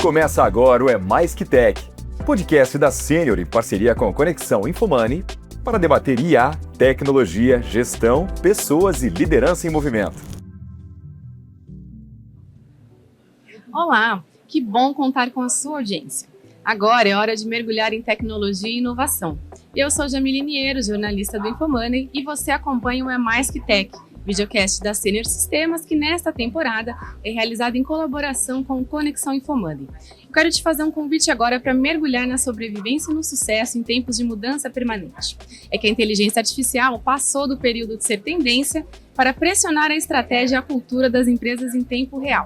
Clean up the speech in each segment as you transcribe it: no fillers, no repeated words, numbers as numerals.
Começa agora o É Mais Que Tech, podcast da Sênior em parceria com a Conexão Infomoney para debater IA, tecnologia, gestão, pessoas e liderança em movimento. Olá, que bom contar com a sua audiência. Agora é hora de mergulhar em tecnologia e inovação. Eu sou Jamile Niero, jornalista do Infomoney, e você acompanha o É Mais Que Tech, videocast da Sênior Sistemas, que nesta temporada é realizado em colaboração com Conexão Infomoney. Eu quero te fazer um convite agora para mergulhar na sobrevivência e no sucesso em tempos de mudança permanente. É que a inteligência artificial passou do período de ser tendência para pressionar a estratégia e a cultura das empresas em tempo real.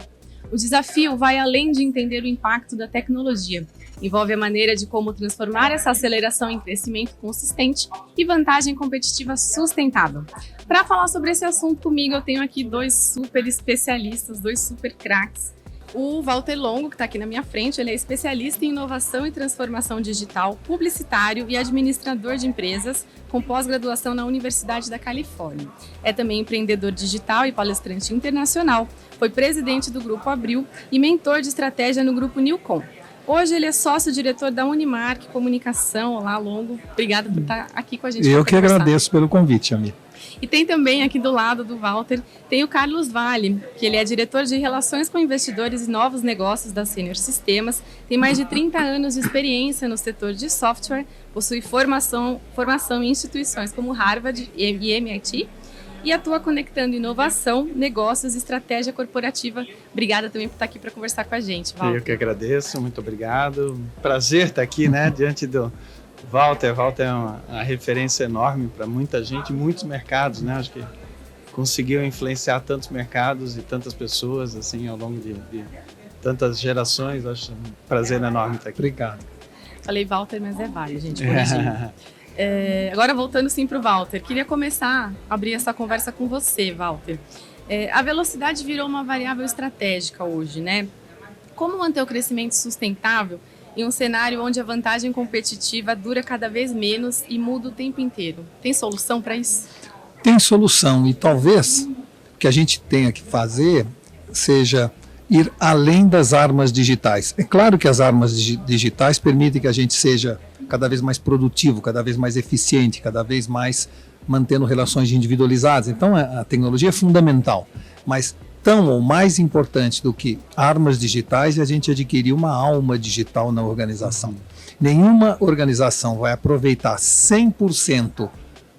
O desafio vai além de entender o impacto da tecnologia. Envolve a maneira de como transformar essa aceleração em crescimento consistente e vantagem competitiva sustentável. Para falar sobre esse assunto comigo, eu tenho aqui dois super especialistas, dois super craques. O Walter Longo, que está aqui na minha frente, ele é especialista em inovação e transformação digital, publicitário e administrador de empresas, com pós-graduação na Universidade da Califórnia. É também empreendedor digital e palestrante internacional, foi presidente do Grupo Abril e mentor de estratégia no Grupo Newcom. Hoje ele é sócio-diretor da Unimark Comunicação. Olá, Longo. Obrigada por estar aqui com a gente. Eu que agradeço pelo convite, Ami. E tem também aqui do lado do Walter, tem o Carlos Vale, que ele é diretor de Relações com Investidores e Novos Negócios da Sênior Sistemas, tem mais de 30 anos de experiência no setor de software, possui formação em instituições como Harvard e MIT, e atua conectando inovação, negócios e estratégia corporativa. Obrigada também por estar aqui para conversar com a gente, Walter. Eu que agradeço, muito obrigado. Prazer estar aqui, diante do Walter. Walter é uma referência enorme para muita gente, muitos mercados, Acho que conseguiu influenciar tantos mercados e tantas pessoas, assim, ao longo de tantas gerações. Acho um prazer enorme estar aqui. Obrigado. Falei Walter, mas é Vale, gente, corrigindo. Agora voltando sim para o Walter, queria começar a abrir essa conversa com você, Walter. A velocidade virou uma variável estratégica hoje, Como manter o crescimento sustentável em um cenário onde a vantagem competitiva dura cada vez menos e muda o tempo inteiro? Tem solução para isso? Tem solução, e talvez o que a gente tenha que fazer seja ir além das armas digitais. É claro que as armas digitais permitem que a gente seja cada vez mais produtivo, cada vez mais eficiente, cada vez mais mantendo relações individualizadas. Então a tecnologia é fundamental, mas tão ou mais importante do que armas digitais é a gente adquirir uma alma digital na organização. Nenhuma organização vai aproveitar 100%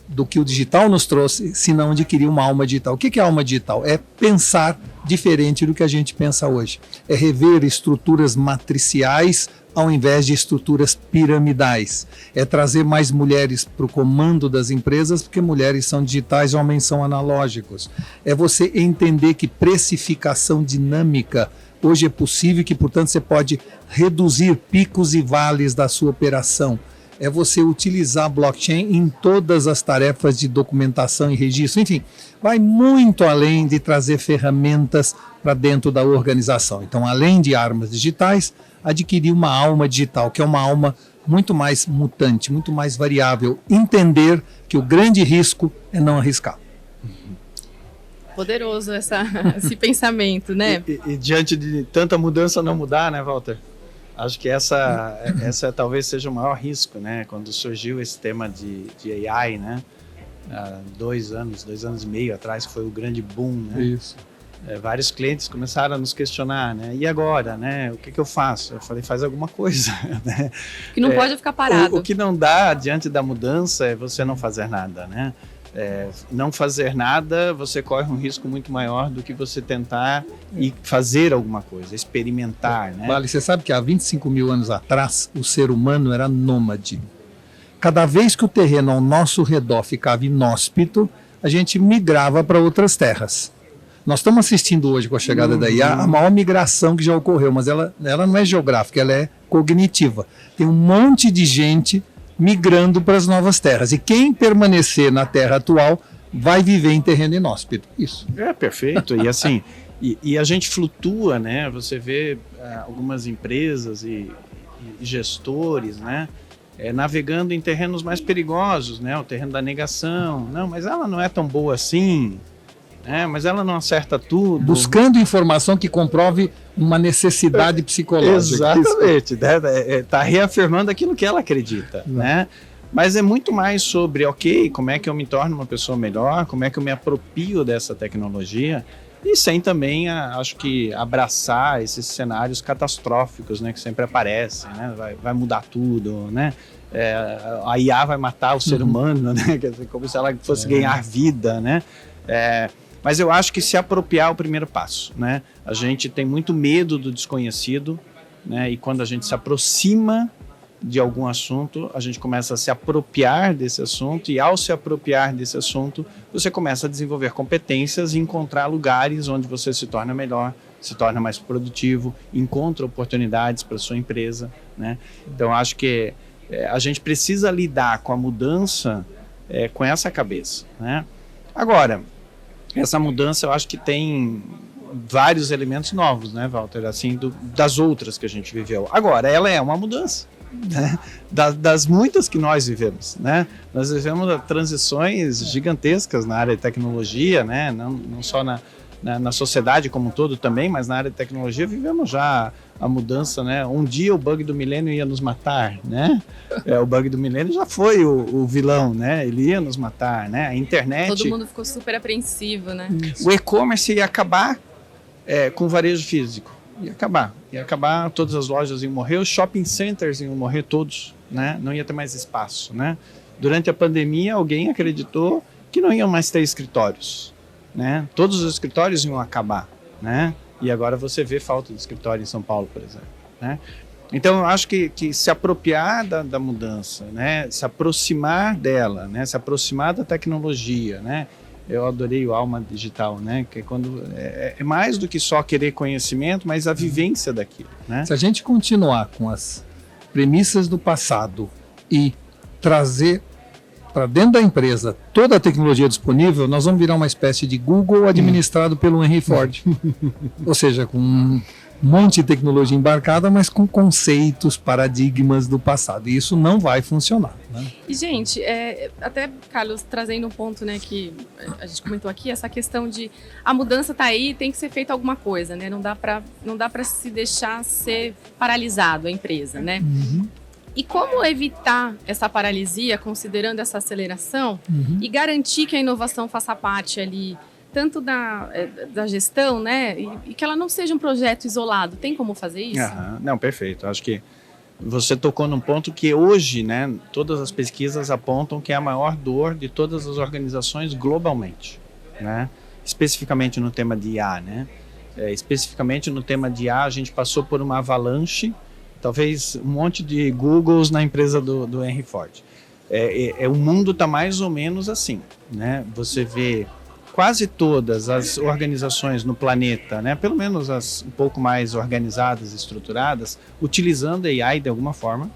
do que o digital nos trouxe se não adquirir uma alma digital. O que é alma digital? É pensar diferente do que a gente pensa hoje. É rever estruturas matriciais ao invés de estruturas piramidais. É trazer mais mulheres para o comando das empresas, porque mulheres são digitais e homens são analógicos. É você entender que precificação dinâmica hoje é possível e que, portanto, você pode reduzir picos e vales da sua operação. É você utilizar blockchain em todas as tarefas de documentação e registro. Enfim, vai muito além de trazer ferramentas para dentro da organização. Então, além de armas digitais, adquirir uma alma digital, que é uma alma muito mais mutante, muito mais variável. Entender que o grande risco é não arriscar. Poderoso esse pensamento, E diante de tanta mudança não mudar, Walter? Acho que essa talvez seja o maior risco, Quando surgiu esse tema de AI, há 2 anos e meio atrás, que foi o grande boom, Isso. Vários clientes começaram a nos questionar, E agora, O que eu faço? Eu falei, faz alguma coisa, Que não pode ficar parado. O que não dá diante da mudança é você não fazer nada, não fazer nada, você corre um risco muito maior do que você tentar e fazer alguma coisa, experimentar. Vale, você sabe que há 25 mil anos atrás, o ser humano era nômade. Cada vez que o terreno ao nosso redor ficava inóspito, a gente migrava para outras terras. Nós estamos assistindo hoje, com a chegada da IA, a maior migração que já ocorreu, mas ela não é geográfica, ela é cognitiva. Tem um monte de gente migrando para as novas terras. E quem permanecer na terra atual vai viver em terreno inóspito. Isso. É perfeito. E assim, e a gente flutua, Você vê algumas empresas e gestores, navegando em terrenos mais perigosos, o terreno da negação. Não, mas ela não é tão boa assim. mas ela não acerta tudo. Buscando informação que comprove uma necessidade psicológica. Exatamente, está reafirmando aquilo que ela acredita, né? Mas é muito mais sobre, como é que eu me torno uma pessoa melhor, como é que eu me aproprio dessa tecnologia, e sem também, acho que, abraçar esses cenários catastróficos, né, que sempre aparecem, né? Vai mudar tudo, né? A IA vai matar o ser humano, né? Quer dizer, como se ela fosse ganhar vida, né? Mas eu acho que se apropriar é o primeiro passo, né? A gente tem muito medo do desconhecido, né? E quando a gente se aproxima de algum assunto, a gente começa a se apropriar desse assunto, e ao se apropriar desse assunto, você começa a desenvolver competências e encontrar lugares onde você se torna melhor, se torna mais produtivo, encontra oportunidades para sua empresa, né? Então, acho que a gente precisa lidar com a mudança com essa cabeça, né? Agora, essa mudança eu acho que tem vários elementos novos, né, Walter? Assim, das outras que a gente viveu. Agora, ela é uma mudança, né? Das muitas que nós vivemos, né? Nós vivemos transições gigantescas na área de tecnologia, né? Não só na sociedade como um todo também, mas na área de tecnologia vivemos já a mudança, né? Um dia o bug do milênio ia nos matar, né? O bug do milênio já foi o vilão, né? Ele ia nos matar, né? A internet... Todo mundo ficou super apreensivo, né? O e-commerce ia acabar com o varejo físico. Ia acabar, todas as lojas iam morrer, os shopping centers iam morrer todos, né? Não ia ter mais espaço, né? Durante a pandemia, alguém acreditou que não iam mais ter escritórios, né? Todos os escritórios iam acabar, né? E agora você vê falta de escritório em São Paulo, por exemplo, né? Então, eu acho que se apropriar da mudança, né? Se aproximar dela, né? Se aproximar da tecnologia, né? Eu adorei o Alma Digital, né? Que quando é mais do que só querer conhecimento, mas a vivência daquilo, né? Se a gente continuar com as premissas do passado e trazer para dentro da empresa toda a tecnologia disponível, nós vamos virar uma espécie de Google administrado pelo Henry Ford. Ou seja, com um monte de tecnologia embarcada, mas com conceitos, paradigmas do passado. E isso não vai funcionar, né? E, gente, até, Carlos, trazendo um ponto, né, que a gente comentou aqui, essa questão de a mudança está aí, tem que ser feita alguma coisa, né? Não dá para se deixar ser paralisado a empresa, né? Uhum. E como evitar essa paralisia, considerando essa aceleração, e garantir que a inovação faça parte ali, tanto da gestão, né, e que ela não seja um projeto isolado? Tem como fazer isso? Não, perfeito. Acho que você tocou num ponto que hoje, né, todas as pesquisas apontam que é a maior dor de todas as organizações globalmente, né? Especificamente no tema de IA, né? Especificamente no tema de IA, a gente passou por uma avalanche, talvez um monte de Googles na empresa do Henry Ford. O mundo está mais ou menos assim, né? Você vê quase todas as organizações no planeta, né, pelo menos as um pouco mais organizadas e estruturadas, utilizando AI de alguma forma,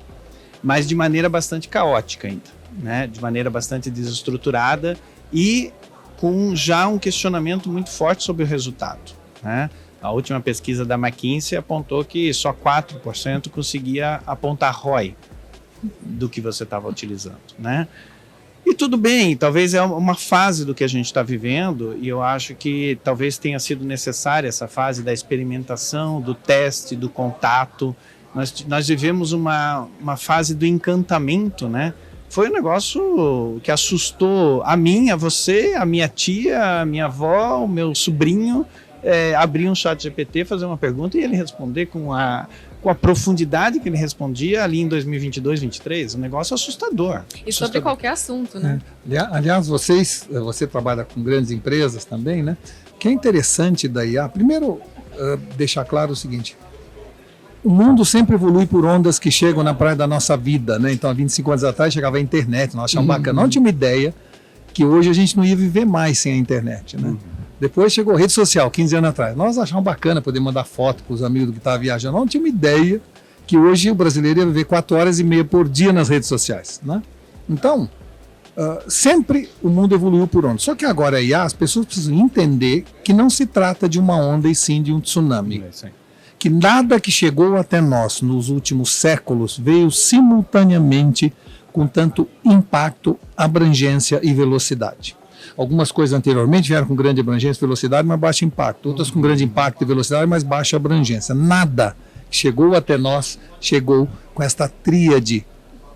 mas de maneira bastante caótica ainda, né, de maneira bastante desestruturada e com já um questionamento muito forte sobre o resultado, né? A última pesquisa da McKinsey apontou que só 4% conseguia apontar ROI do que você estava utilizando, né? E tudo bem, talvez é uma fase do que a gente está vivendo, e eu acho que talvez tenha sido necessária essa fase da experimentação, do teste, do contato. Nós vivemos uma fase do encantamento, né? Foi um negócio que assustou a mim, a você, a minha tia, a minha avó, o meu sobrinho, abrir um chat GPT, fazer uma pergunta e ele responder com a profundidade que ele respondia ali em 2022, 2023, um negócio assustador. E sobre qualquer assunto, né? Aliás, você trabalha com grandes empresas também, né? O que é interessante da IA, primeiro, deixar claro o seguinte: o mundo sempre evolui por ondas que chegam na praia da nossa vida, né? Então, há 25 anos atrás chegava a internet, nós achamos bacana. Não tinha uma ideia que hoje a gente não ia viver mais sem a internet, né? Depois chegou a rede social, 15 anos atrás. Nós achamos bacana poder mandar foto para os amigos que estavam viajando. Não tinha uma ideia que hoje o brasileiro ia viver 4 horas e meia por dia nas redes sociais, né? Então, sempre o mundo evoluiu por ondas. Só que agora a IA, as pessoas precisam entender que não se trata de uma onda e sim de um tsunami. Que nada que chegou até nós nos últimos séculos veio simultaneamente com tanto impacto, abrangência e velocidade. Algumas coisas anteriormente vieram com grande abrangência e velocidade, mas baixo impacto. Outras com grande impacto e velocidade, mas baixa abrangência. Nada que chegou até nós chegou com esta tríade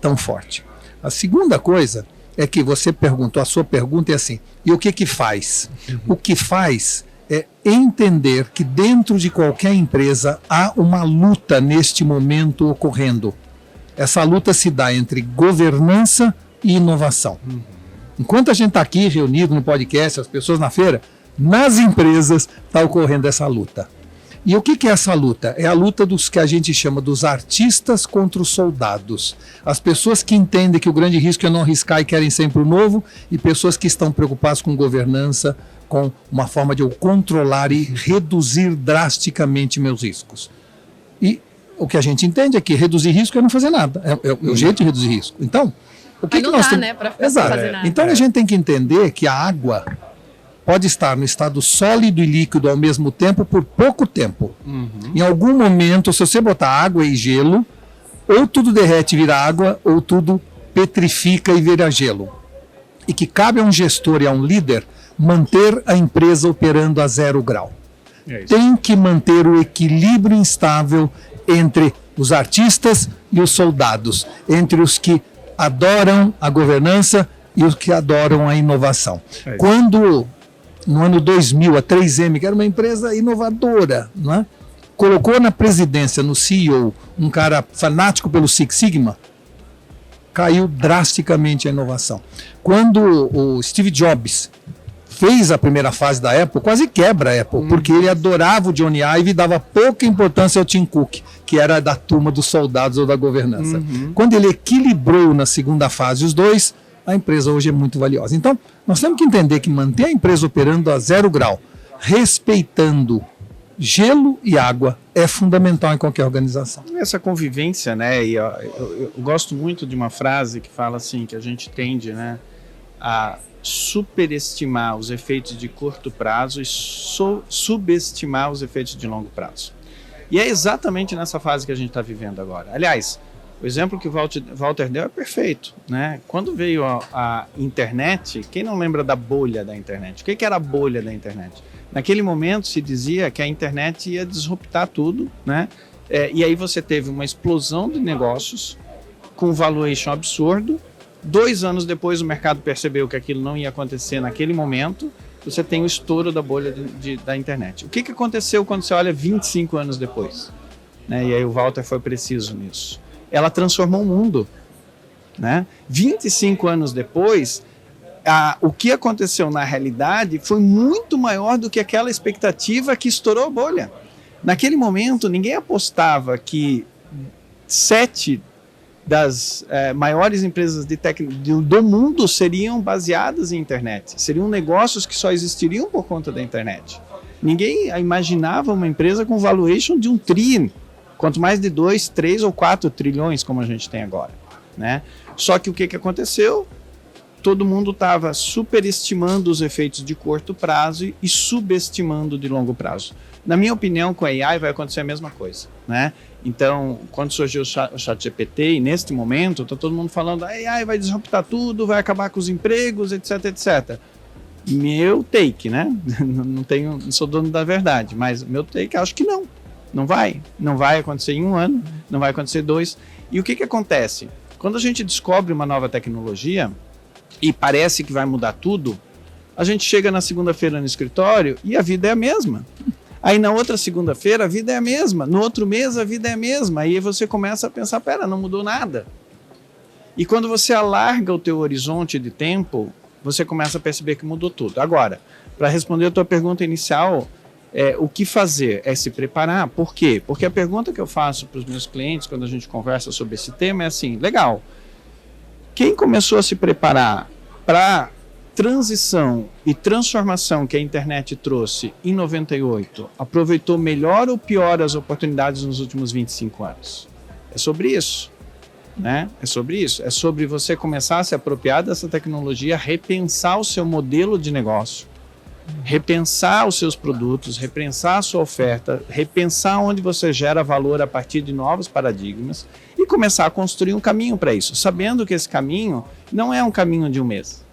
tão forte. A segunda coisa é que você perguntou, a sua pergunta é assim, e o que que faz? O que faz é entender que dentro de qualquer empresa há uma luta neste momento ocorrendo. Essa luta se dá entre governança e inovação. Enquanto a gente está aqui reunido no podcast, as pessoas na feira, nas empresas está ocorrendo essa luta. E o que é essa luta? É a luta dos que a gente chama dos artistas contra os soldados. As pessoas que entendem que o grande risco é não arriscar e querem sempre o novo, e pessoas que estão preocupadas com governança, com uma forma de eu controlar e reduzir drasticamente meus riscos. E o que a gente entende é que reduzir risco é não fazer nada. É o jeito de reduzir risco. Então, o que, não que nós dá, temos... né, para fazer nada. Então a gente tem que entender que a água pode estar no estado sólido e líquido ao mesmo tempo por pouco tempo. Em algum momento, se você botar água e gelo, ou tudo derrete e vira água, ou tudo petrifica e vira gelo. E que cabe a um gestor e a um líder manter a empresa operando a 0 grau. Tem que manter o equilíbrio instável entre os artistas e os soldados, entre os que adoram a governança e os que adoram a inovação. Quando, no ano 2000, a 3M, que era uma empresa inovadora, né, colocou na presidência, no CEO, um cara fanático pelo Six Sigma, caiu drasticamente a inovação. Quando o Steve Jobs fez a primeira fase da Apple, quase quebra a Apple, porque ele adorava o Johnny Ive e dava pouca importância ao Tim Cook, que era da turma dos soldados ou da governança. Quando ele equilibrou na segunda fase os dois, a empresa hoje é muito valiosa. Então, nós temos que entender que manter a empresa operando a 0 grau, respeitando gelo e água, é fundamental em qualquer organização. Essa convivência, né? E eu gosto muito de uma frase que fala assim, que a gente tende, né, a superestimar os efeitos de curto prazo e subestimar os efeitos de longo prazo. E é exatamente nessa fase que a gente está vivendo agora. Aliás, o exemplo que o Walter deu é perfeito, né? Quando veio a internet, quem não lembra da bolha da internet? O que era a bolha da internet? Naquele momento se dizia que a internet ia disruptar tudo, né? E aí você teve uma explosão de negócios com valuation absurdo. 2 anos depois o mercado percebeu que aquilo não ia acontecer naquele momento, você tem o estouro da bolha da internet. O que aconteceu quando você olha 25 anos depois? Né? E aí o Walter foi preciso nisso. Ela transformou o mundo. Né? 25 anos depois, o que aconteceu na realidade foi muito maior do que aquela expectativa que estourou a bolha. Naquele momento, ninguém apostava que 7 das maiores empresas do mundo seriam baseadas em internet. Seriam negócios que só existiriam por conta da internet. Ninguém imaginava uma empresa com valuation de 1 tri, quanto mais de 2, 3 ou 4 trilhões como a gente tem agora. Né? Só que o que aconteceu? Todo mundo estava superestimando os efeitos de curto prazo e subestimando de longo prazo. Na minha opinião, com a AI vai acontecer a mesma coisa, né? Então, quando surgiu o ChatGPT, e neste momento, está todo mundo falando a AI vai disruptar tudo, vai acabar com os empregos, etc, etc. Meu take, né? Não sou dono da verdade, mas meu take, acho que não. Não vai acontecer em 1 ano, não vai acontecer 2. E o que acontece? Quando a gente descobre uma nova tecnologia e parece que vai mudar tudo, a gente chega na segunda-feira no escritório e a vida é a mesma. Aí na outra segunda-feira a vida é a mesma, no outro mês a vida é a mesma, aí você começa a pensar, pera, não mudou nada. E quando você alarga o teu horizonte de tempo, você começa a perceber que mudou tudo. Agora, para responder a tua pergunta inicial, o que fazer? É se preparar. Por quê? Porque a pergunta que eu faço para os meus clientes quando a gente conversa sobre esse tema é assim, legal, quem começou a se preparar para transição e transformação que a internet trouxe em 98, aproveitou melhor ou pior as oportunidades nos últimos 25 anos? É sobre isso, né? É sobre isso. É sobre você começar a se apropriar dessa tecnologia, repensar o seu modelo de negócio, repensar os seus produtos, repensar a sua oferta, repensar onde você gera valor a partir de novos paradigmas e começar a construir um caminho para isso, sabendo que esse caminho não é um caminho de 1 mês.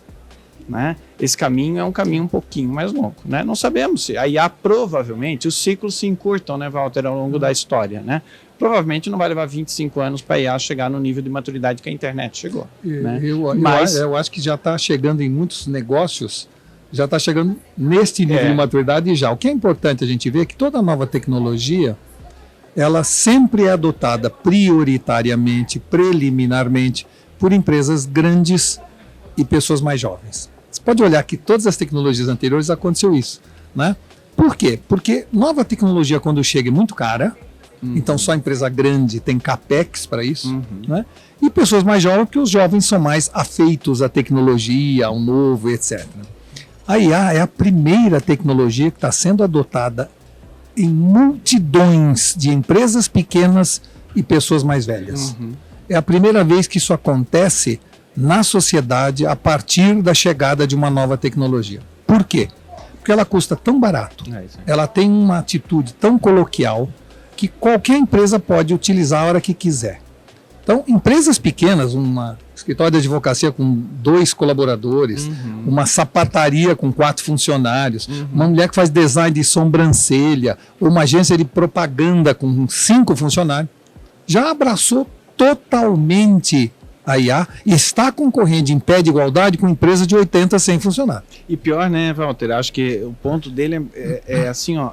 né? Esse caminho é um caminho um pouquinho mais longo, né? Não sabemos se a IA provavelmente, os ciclos se encurtam, né, Walter, ao longo da história, né? Provavelmente não vai levar 25 anos para a IA chegar no nível de maturidade que a internet chegou. Né? Eu acho que já está chegando em muitos negócios, já está chegando neste nível de maturidade já. O que é importante a gente ver é que toda nova tecnologia, ela sempre é adotada prioritariamente, preliminarmente, por empresas grandes e pessoas mais jovens. Você pode olhar que todas as tecnologias anteriores aconteceu isso, né? Por quê? Porque nova tecnologia, quando chega, é muito cara. Então só empresa grande tem capex para isso, né? E pessoas mais jovens, porque os jovens são mais afeitos à tecnologia, ao novo, etc. A IA é a primeira tecnologia que está sendo adotada em multidões de empresas pequenas e pessoas mais velhas. É a primeira vez que isso acontece na sociedade a partir da chegada de uma nova tecnologia. Por quê? Porque ela custa tão barato, ela tem uma atitude tão coloquial, que qualquer empresa pode utilizar a hora que quiser. Então, empresas pequenas, um escritório de advocacia com 2 colaboradores, uma sapataria com 4 funcionários, uma mulher que faz design de sobrancelha, ou uma agência de propaganda com 5 funcionários, já abraçou totalmente a IA e está concorrendo em pé de igualdade com empresas de 80 a 100 funcionários. E pior, né, Walter? Acho que o ponto dele é assim, ó.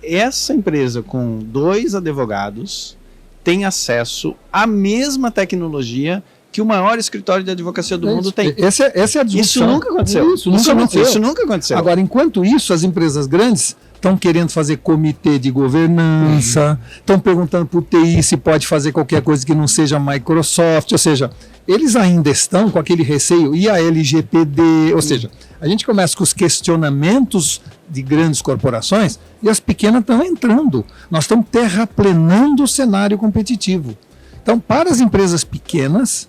Essa empresa com 2 advogados tem acesso à mesma tecnologia que o maior escritório de advocacia do mundo tem. Essa é a discussão. Isso nunca aconteceu. Isso nunca aconteceu. Agora, enquanto isso, as empresas grandes estão querendo fazer comitê de governança, estão perguntando para o TI se pode fazer qualquer coisa que não seja Microsoft, ou seja, eles ainda estão com aquele receio, e a LGPD, ou seja, a gente começa com os questionamentos de grandes corporações e as pequenas estão entrando. Nós estamos terraplenando o cenário competitivo. Então, para as empresas pequenas,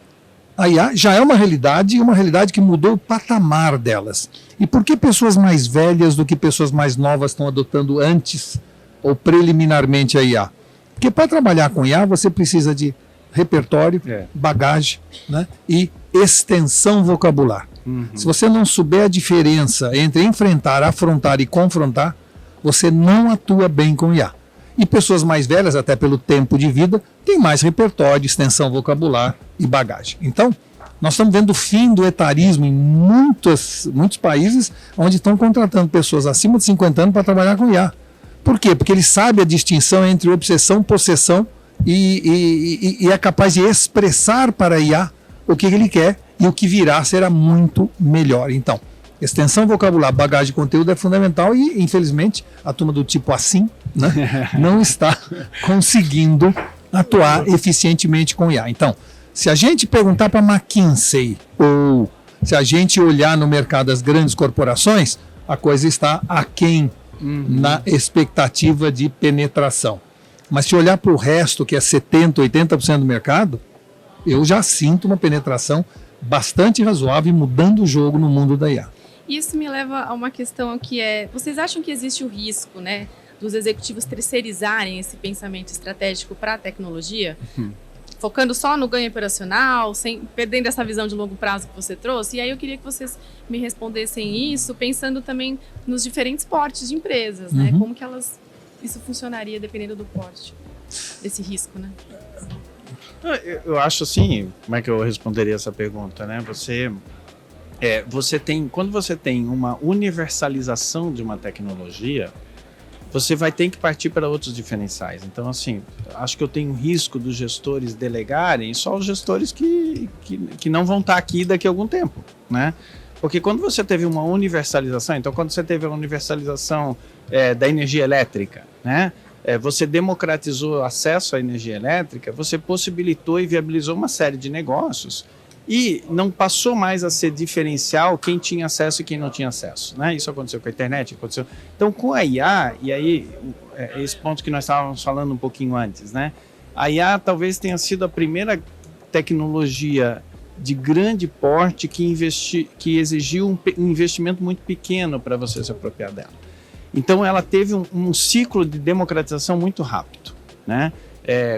a IA já é uma realidade, e uma realidade que mudou o patamar delas. E por que pessoas mais velhas do que pessoas mais novas estão adotando antes ou preliminarmente a IA? Porque para trabalhar com IA você precisa de repertório, bagagem, né, e extensão vocabular. Se você não souber a diferença entre enfrentar, afrontar e confrontar, você não atua bem com IA. E pessoas mais velhas, até pelo tempo de vida, têm mais repertório, extensão vocabular e bagagem. Então, nós estamos vendo o fim do etarismo em muitos países, onde estão contratando pessoas acima de 50 anos para trabalhar com IA. Por quê? Porque ele sabe a distinção entre obsessão, possessão e é capaz de expressar para a IA o que ele quer, e o que virá será muito melhor. Então, extensão vocabular, bagagem de conteúdo é fundamental e, infelizmente, a turma do tipo assim, né, não está conseguindo atuar eficientemente com IA. Então, se a gente perguntar para a McKinsey ou se a gente olhar no mercado das grandes corporações, a coisa está aquém na expectativa de penetração. Mas se olhar para o resto, que é 70%, 80% do mercado, eu já sinto uma penetração bastante razoável e mudando o jogo no mundo da IA. Isso me leva a uma questão que é, vocês acham que existe o risco, né, dos executivos terceirizarem esse pensamento estratégico para a tecnologia, focando só no ganho operacional, perdendo essa visão de longo prazo que você trouxe? E aí eu queria que vocês me respondessem isso, pensando também nos diferentes portes de empresas, né, como que isso funcionaria dependendo do porte, desse risco, né? Eu acho assim, como é que eu responderia essa pergunta, né? Quando você tem uma universalização de uma tecnologia, você vai ter que partir para outros diferenciais. Então, assim, acho que eu tenho risco dos gestores delegarem só os gestores que não vão estar aqui daqui a algum tempo, né? Porque quando você teve uma universalização, então quando você teve a universalização da energia elétrica, né? Você democratizou o acesso à energia elétrica, você possibilitou e viabilizou uma série de negócios e não passou mais a ser diferencial quem tinha acesso e quem não tinha acesso, né? Isso aconteceu com a internet, aconteceu. Então, com a IA, e aí esse ponto que nós estávamos falando um pouquinho antes, né? A IA talvez tenha sido a primeira tecnologia de grande porte que exigiu um investimento muito pequeno para você se apropriar dela. Então, ela teve um ciclo de democratização muito rápido, né?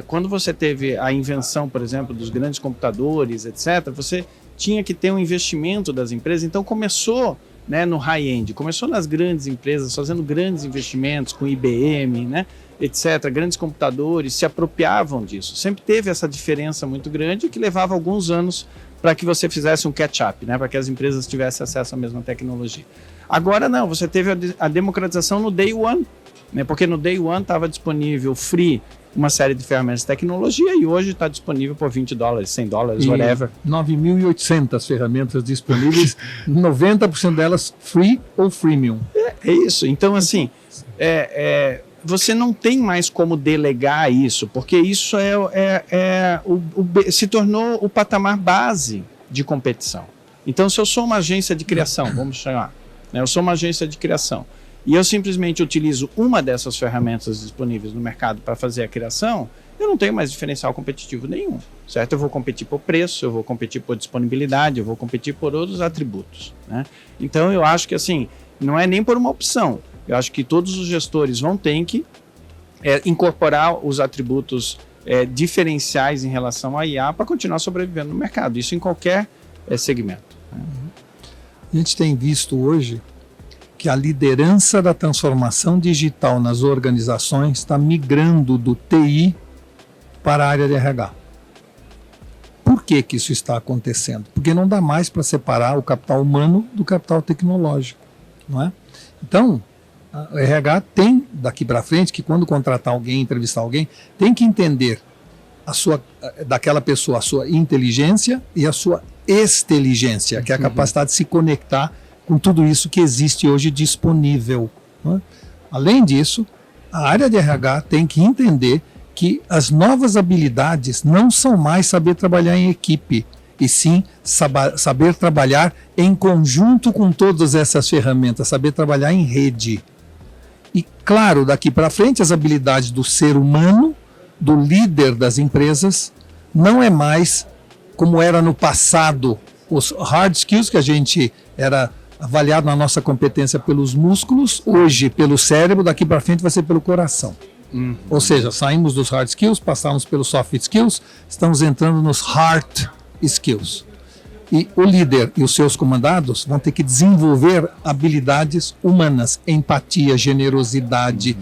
Quando você teve a invenção, por exemplo, dos grandes computadores, etc., você tinha que ter um investimento das empresas. Então começou, né, no high-end, começou nas grandes empresas, fazendo grandes investimentos com IBM, né, etc. Grandes computadores se apropriavam disso. Sempre teve essa diferença muito grande que levava alguns anos para que você fizesse um catch-up, né, para que as empresas tivessem acesso à mesma tecnologia. Agora não, você teve a democratização no day one, né, porque no day one estava disponível free uma série de ferramentas de tecnologia e hoje está disponível por $20, $100, whatever. 9.800 ferramentas disponíveis, 90% delas free ou freemium. É isso. Então, assim, você não tem mais como delegar isso, porque isso se tornou o patamar base de competição. Então, se eu sou uma agência de criação, vamos chamar, né, eu sou uma agência de criação, e eu simplesmente utilizo uma dessas ferramentas disponíveis no mercado para fazer a criação, eu não tenho mais diferencial competitivo nenhum, certo? Eu vou competir por preço, eu vou competir por disponibilidade, eu vou competir por outros atributos, né? Então, eu acho que, assim, não é nem por uma opção. Eu acho que todos os gestores vão ter que incorporar os atributos diferenciais em relação à IA para continuar sobrevivendo no mercado. Isso em qualquer segmento, né? A gente tem visto hoje que a liderança da transformação digital nas organizações está migrando do TI para a área de RH. Por que isso está acontecendo? Porque não dá mais para separar o capital humano do capital tecnológico, não é? Então, a RH tem daqui para frente que quando contratar alguém, entrevistar alguém, tem que entender daquela pessoa a sua inteligência e a sua exteligência, que é a capacidade de se conectar com tudo isso que existe hoje disponível, né? Além disso, a área de RH tem que entender que as novas habilidades não são mais saber trabalhar em equipe, e sim saber trabalhar em conjunto com todas essas ferramentas, saber trabalhar em rede. E, claro, daqui para frente, as habilidades do ser humano, do líder das empresas, não é mais como era no passado. Os hard skills, que a gente era avaliado na nossa competência pelos músculos, hoje pelo cérebro, daqui para frente vai ser pelo coração. Ou seja, saímos dos hard skills, passamos pelos soft skills, estamos entrando nos hard skills. E o líder e os seus comandados vão ter que desenvolver habilidades humanas, empatia, generosidade,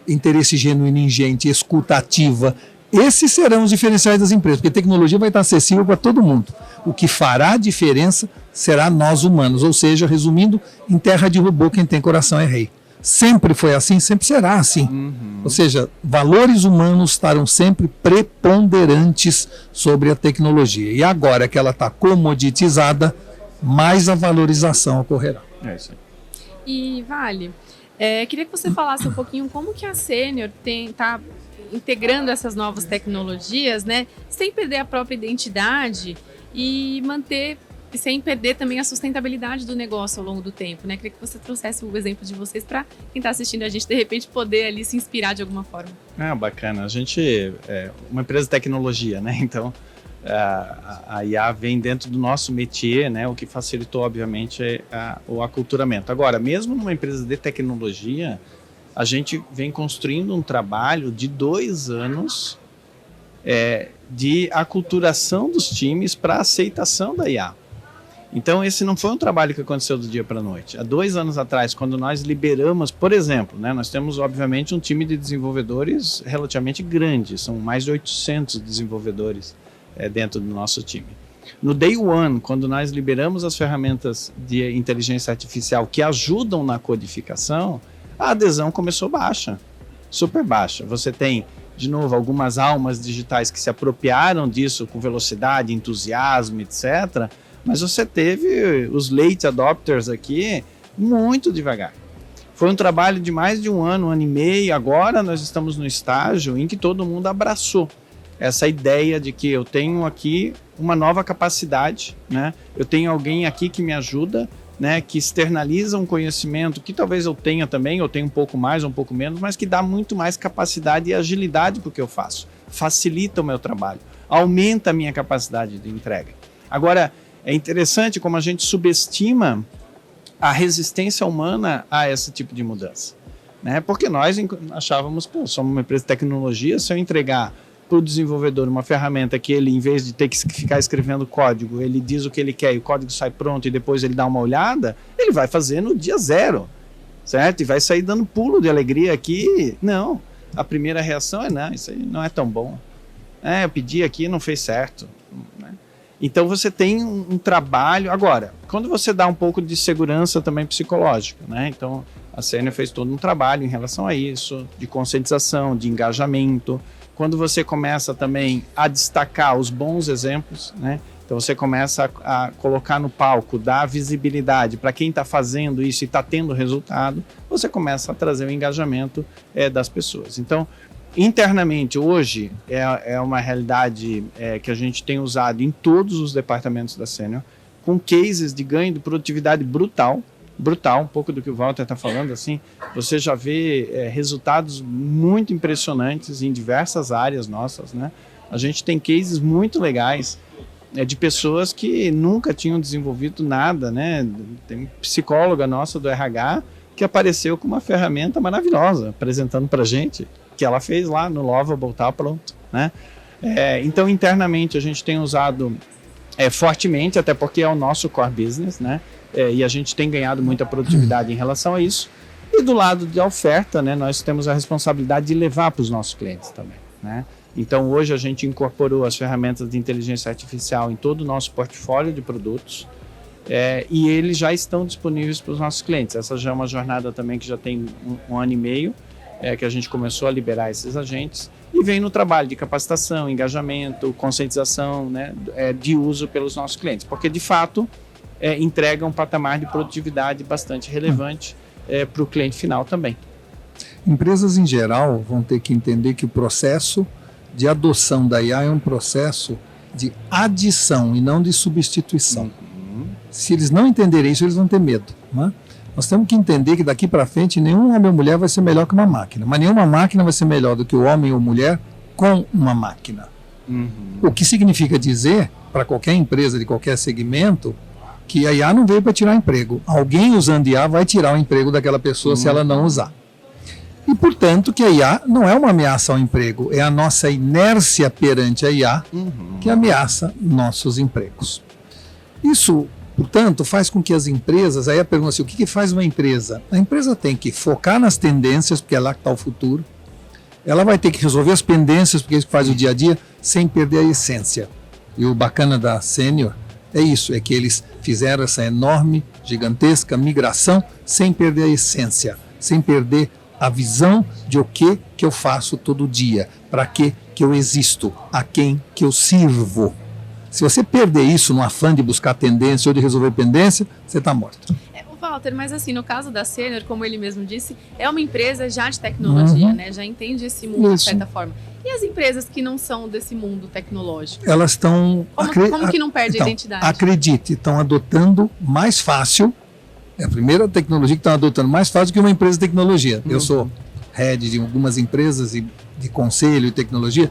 interesse genuíno em gente, escuta ativa. Esses serão os diferenciais das empresas, porque a tecnologia vai estar acessível para todo mundo. O que fará a diferença será nós humanos, ou seja, resumindo, em terra de robô quem tem coração é rei. Sempre foi assim, sempre será assim. Ou seja, valores humanos estarão sempre preponderantes sobre a tecnologia. E agora que ela está comoditizada, mais a valorização ocorrerá. É isso aí. E Vale, queria que você falasse um pouquinho como que a Senior está integrando essas novas tecnologias, né, sem perder a própria identidade e sem perder também a sustentabilidade do negócio ao longo do tempo, né? Queria que você trouxesse o exemplo de vocês para quem está assistindo a gente, de repente, poder ali se inspirar de alguma forma. Bacana. A gente é uma empresa de tecnologia, né? Então, a IA vem dentro do nosso métier, né? O que facilitou, obviamente, o aculturamento. Agora, mesmo numa empresa de tecnologia, a gente vem construindo um trabalho de 2 anos de aculturação dos times para a aceitação da IA. Então, esse não foi um trabalho que aconteceu do dia para a noite. Há 2 anos atrás, quando nós liberamos, por exemplo, né, nós temos, obviamente, um time de desenvolvedores relativamente grande, são mais de 800 desenvolvedores dentro do nosso time. No Day One, quando nós liberamos as ferramentas de inteligência artificial que ajudam na codificação, a adesão começou baixa, super baixa. Você tem, de novo, algumas almas digitais que se apropriaram disso com velocidade, entusiasmo, etc., mas você teve os late adopters aqui muito devagar. Foi um trabalho de mais de 1 ano e meio. Agora nós estamos no estágio em que todo mundo abraçou essa ideia de que eu tenho aqui uma nova capacidade, né? Eu tenho alguém aqui que me ajuda, né? Que externaliza um conhecimento que talvez eu tenha também, eu tenho um pouco mais ou um pouco menos, mas que dá muito mais capacidade e agilidade para o que eu faço. Facilita o meu trabalho, aumenta a minha capacidade de entrega. Agora, é interessante como a gente subestima a resistência humana a esse tipo de mudança, né? Porque nós achávamos, somos uma empresa de tecnologia, se eu entregar para o desenvolvedor uma ferramenta que ele, em vez de ter que ficar escrevendo código, ele diz o que ele quer e o código sai pronto e depois ele dá uma olhada, ele vai fazer no dia 0, certo? E vai sair dando pulo de alegria aqui. Não, a primeira reação é, não, isso aí não é tão bom. Eu pedi aqui e não fez certo. Né? Então você tem um trabalho. Agora, quando você dá um pouco de segurança também psicológica, né? Então a Senior fez todo um trabalho em relação a isso, de conscientização, de engajamento. Quando você começa também a destacar os bons exemplos, né? Então você começa a colocar no palco, dar visibilidade para quem está fazendo isso e está tendo resultado, você começa a trazer o engajamento das pessoas. Então, internamente, hoje, é uma realidade que a gente tem usado em todos os departamentos da Senior, com cases de ganho de produtividade brutal, um pouco do que o Walter está falando, assim, você já vê resultados muito impressionantes em diversas áreas nossas, né? A gente tem cases muito legais de pessoas que nunca tinham desenvolvido nada, né? Tem psicóloga nossa do RH que apareceu com uma ferramenta maravilhosa, apresentando para a gente, que ela fez lá no Lovable, tá pronto, né? Então, internamente, a gente tem usado fortemente, até porque é o nosso core business, né? E a gente tem ganhado muita produtividade em relação a isso. E do lado da oferta, né, nós temos a responsabilidade de levar para os nossos clientes também, né? Então, hoje a gente incorporou as ferramentas de inteligência artificial em todo o nosso portfólio de produtos e eles já estão disponíveis para os nossos clientes. Essa já é uma jornada também que já tem um ano e meio que a gente começou a liberar esses agentes e vem no trabalho de capacitação, engajamento, conscientização, né, de uso pelos nossos clientes, porque de fato entrega um patamar de produtividade bastante relevante para o cliente final também. Empresas em geral vão ter que entender que o processo de adoção da IA é um processo de adição e não de substituição. Se eles não entenderem isso, eles vão ter medo, né? Nós temos que entender que daqui para frente nenhum homem ou mulher vai ser melhor que uma máquina, mas nenhuma máquina vai ser melhor do que o homem ou mulher com uma máquina. O que significa dizer, para qualquer empresa de qualquer segmento, que a IA não veio para tirar emprego. Alguém usando IA vai tirar o emprego daquela pessoa se ela não usar. E, portanto, que a IA não é uma ameaça ao emprego, é a nossa inércia perante a IA que ameaça nossos empregos. Isso, portanto, faz com que as empresas, aí a pergunta assim, o que faz uma empresa? A empresa tem que focar nas tendências, porque é lá que está o futuro. Ela vai ter que resolver as pendências, porque é isso que faz o dia a dia, sem perder a essência. E o bacana da Senior é isso, é que eles fizeram essa enorme, gigantesca migração sem perder a essência, sem perder a visão de o que eu faço todo dia, para que eu existo, a quem que eu sirvo. Se você perder isso no afã de buscar tendência ou de resolver pendência, você está morto. Walter, mas assim, no caso da Senior, como ele mesmo disse, é uma empresa já de tecnologia, né? Já entende esse mundo de certa forma. E as empresas que não são desse mundo tecnológico? Elas estão... Como que não perde a identidade? Acredite, estão adotando mais fácil. É a primeira tecnologia que estão adotando mais fácil que uma empresa de tecnologia. Eu sou head de algumas empresas de conselho e tecnologia.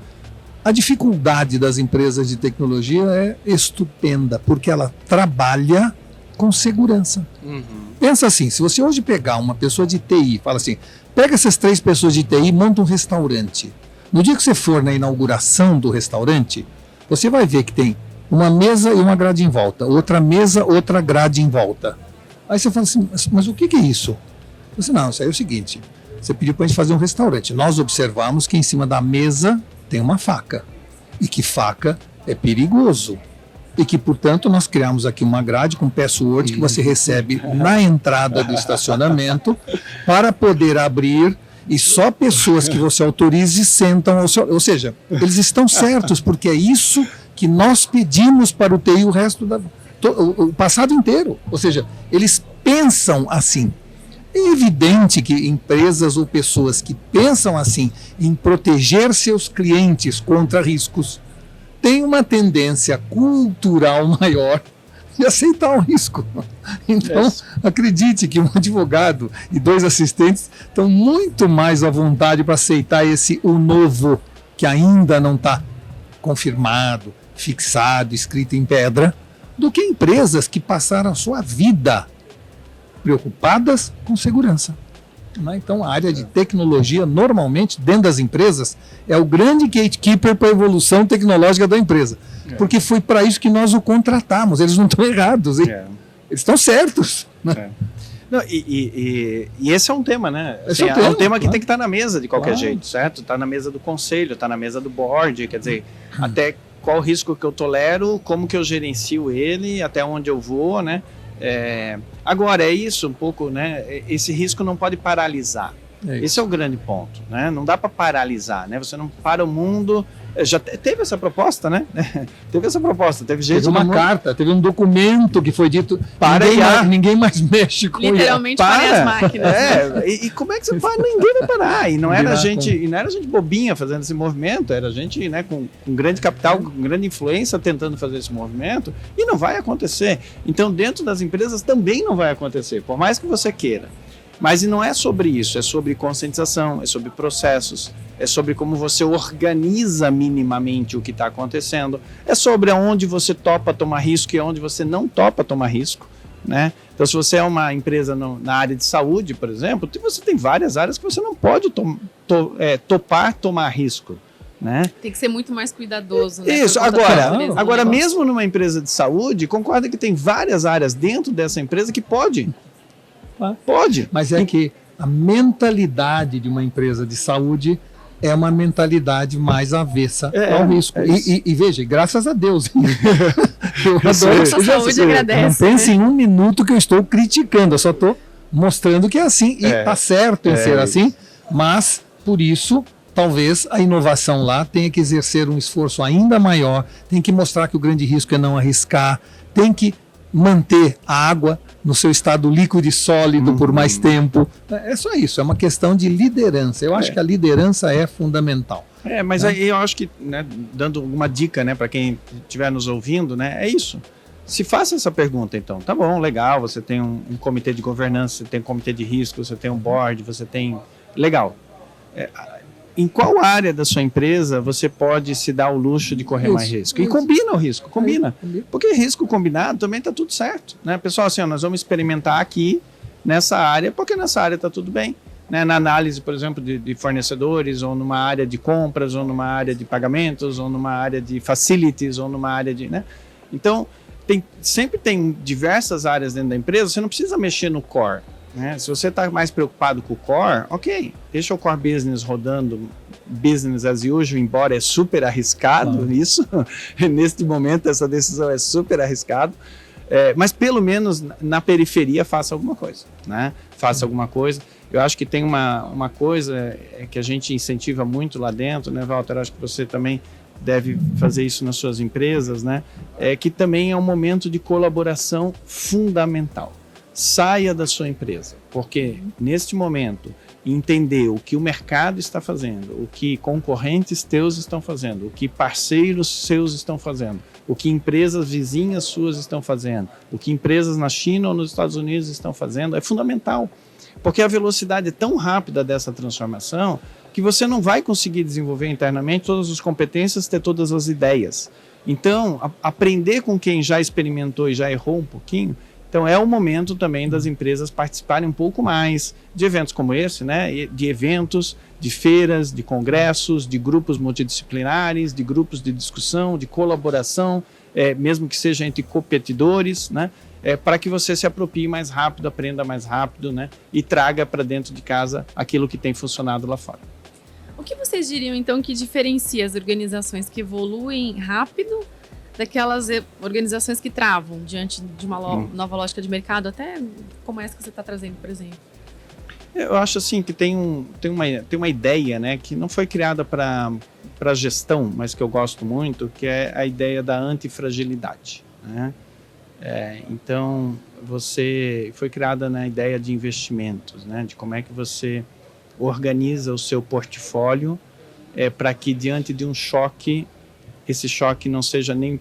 A dificuldade das empresas de tecnologia é estupenda, porque ela trabalha com segurança. Pensa assim, se você hoje pegar uma pessoa de TI, fala assim, pega essas 3 pessoas de TI e monta um restaurante. No dia que você for na inauguração do restaurante, você vai ver que tem uma mesa e uma grade em volta, outra mesa, outra grade em volta. Aí você fala assim, mas o que é isso? Você, não, isso aí é o seguinte, você pediu para a gente fazer um restaurante. Nós observamos que em cima da mesa tem uma faca, e que faca é perigoso. E que, portanto, nós criamos aqui uma grade com password que você recebe na entrada do estacionamento para poder abrir e só pessoas que você autorize sentam ao seu... Ou seja, eles estão certos, porque é isso que nós pedimos para o TI o resto o passado inteiro. Ou seja, eles pensam assim. É evidente que empresas ou pessoas que pensam assim em proteger seus clientes contra riscos tem uma tendência cultural maior de aceitar o risco. Então, acredite que um advogado e 2 assistentes estão muito mais à vontade para aceitar o novo, que ainda não está confirmado, fixado, escrito em pedra, do que empresas que passaram a sua vida preocupadas com segurança. Né? Então, a área de tecnologia, normalmente, dentro das empresas, é o grande gatekeeper para a evolução tecnológica da empresa. Porque foi para isso que nós o contratamos. Eles não estão errados, eles estão certos. Né? Não, e esse é um tema, né? Esse Assim, é um tema que claro. tem que estar na mesa de qualquer Claro. jeito, certo? Está na mesa do conselho, está na mesa do board, quer dizer, até qual o risco que eu tolero, como que eu gerencio ele, até onde eu vou, né? Agora, é isso um pouco, né? Esse risco não pode paralisar. Esse é o grande ponto, né? Não dá para paralisar, né? Você não para o mundo. Já teve essa proposta, né? Teve gente. Teve uma carta, teve um documento que foi dito. Para ninguém mais mexe com Literalmente para as máquinas. E como é que você para? Ninguém vai parar. E não era gente bobinha fazendo esse movimento, era gente, né, com grande capital, com grande influência tentando fazer esse movimento, e não vai acontecer. Então, dentro das empresas também não vai acontecer, por mais que você queira. Mas não é sobre isso, é sobre conscientização, é sobre processos, é sobre como você organiza minimamente o que está acontecendo, é sobre aonde você topa tomar risco e aonde você não topa tomar risco, né? Então, se você é uma empresa na área de saúde, por exemplo, você tem várias áreas que você não pode topar tomar risco, né? Tem que ser muito mais cuidadoso, né? Isso, agora mesmo numa empresa de saúde, concorda que tem várias áreas dentro dessa empresa que pode. Pode. Mas é que a mentalidade de uma empresa de saúde é uma mentalidade mais avessa ao risco. E veja, graças a Deus. Eu adoro a saúde agradece. Não pense em um minuto que eu estou criticando, eu só estou mostrando que é assim. E está certo em ser assim, mas por isso talvez a inovação lá tenha que exercer um esforço ainda maior, tem que mostrar que o grande risco é não arriscar, tem que manter a água no seu estado líquido e sólido por mais tempo. É só isso, é uma questão de liderança. Eu acho que a liderança é fundamental. Mas aí eu acho que, né, dando uma dica, né, para quem estiver nos ouvindo, né, é isso. Se faça essa pergunta, então. Tá bom, legal, você tem um comitê de governança, você tem um comitê de risco, você tem um board, você tem... Legal. Em qual área da sua empresa você pode se dar o luxo de correr mais risco? E combina o risco, combina. Porque risco combinado também está tudo certo. Né? Pessoal, assim, nós vamos experimentar aqui nessa área, porque nessa área está tudo bem. Né? Na análise, por exemplo, de fornecedores, ou numa área de compras, ou numa área de pagamentos, ou numa área de facilities, ou numa área de... Né? Então, sempre tem diversas áreas dentro da empresa, você não precisa mexer no core. Né? Se você está mais preocupado com o core, ok, deixa o core business rodando, business as usual, embora é super arriscado isso, neste momento essa decisão é super arriscado, mas pelo menos na periferia faça alguma coisa, né? Faça alguma coisa. Eu acho que tem uma coisa que a gente incentiva muito lá dentro, né, Walter? Acho que você também deve fazer isso nas suas empresas, né? Que também é um momento de colaboração fundamental. Saia da sua empresa, porque neste momento entender o que o mercado está fazendo, o que concorrentes teus estão fazendo, o que parceiros seus estão fazendo, o que empresas vizinhas suas estão fazendo, o que empresas na China ou nos Estados Unidos estão fazendo, é fundamental, porque a velocidade é tão rápida dessa transformação que você não vai conseguir desenvolver internamente todas as competências, ter todas as ideias. Então, aprender com quem já experimentou e já errou um pouquinho. Então, é o momento também das empresas participarem um pouco mais de eventos como esse, né? De eventos, de feiras, de congressos, de grupos multidisciplinares, de grupos de discussão, de colaboração, mesmo que seja entre competidores, né? Para que você se aproprie mais rápido, aprenda mais rápido, né? E traga para dentro de casa aquilo que tem funcionado lá fora. O que vocês diriam, então, que diferencia as organizações que evoluem rápido daquelas organizações que travam diante de uma nova lógica de mercado, até como essa que você está trazendo, por exemplo? Eu acho assim que tem uma ideia, né, que não foi criada para gestão, mas que eu gosto muito, que é a ideia da antifragilidade, né? Então, você foi criada na ideia de investimentos, né, de como é que você organiza o seu portfólio para que diante de um choque, esse choque não seja nem